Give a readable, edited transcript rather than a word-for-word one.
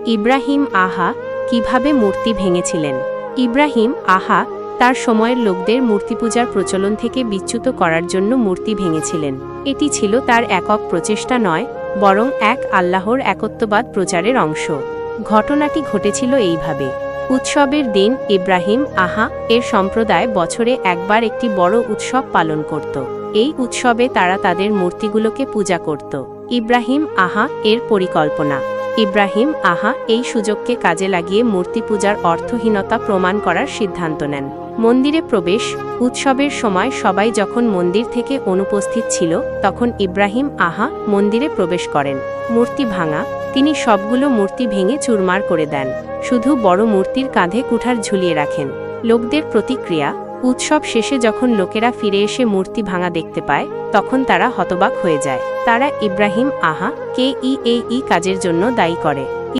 ইব্রাহিম আহা কিভাবে মূর্তি ভেঙেছিলেন। ইব্রাহিম আহা তার সময়ের লোকদের মূর্তিপূজার প্রচলন থেকে বিচ্যুত করার জন্য মূর্তি ভেঙেছিলেন। এটি ছিল তার একক প্রচেষ্টা নয়, বরং এক আল্লাহর একত্ববাদ প্রচারের অংশ। ঘটনাটি ঘটেছিল এইভাবে। উৎসবের দিন ইব্রাহিম আহা এর সম্প্রদায় বছরে একবার একটি বড় উৎসব পালন করত। এই উৎসবে তারা তাদের মূর্তিগুলোকে পূজা করত। ইব্রাহিম আহা এর পরিকল্পনা। ইব্রাহিম আহা এই সুযোগকে কাজে লাগিয়ে মূর্তি পূজার অর্থহীনতা প্রমাণ করার সিদ্ধান্ত নেন। মন্দিরে প্রবেশ। উৎসবের সময় সবাই যখন মন্দির থেকে অনুপস্থিত ছিল, তখন ইব্রাহিম আহা মন্দিরে প্রবেশ করেন। মূর্তি ভাঙা। তিনি সবগুলো মূর্তি ভেঙে চুরমার করে দেন। শুধু বড় মূর্তির কাঁধে কুঠার ঝুলিয়ে রাখেন। লোকদের প্রতিক্রিয়া। উৎসব শেষে যখন লোকেরা ফিরে এসে মূর্তি ভাঙা দেখতে পায়, তখন তারা হতবাক হয়ে যায়। তারা ইব্রাহিম আহা কে এই কাজের জন্য দায়ী করে।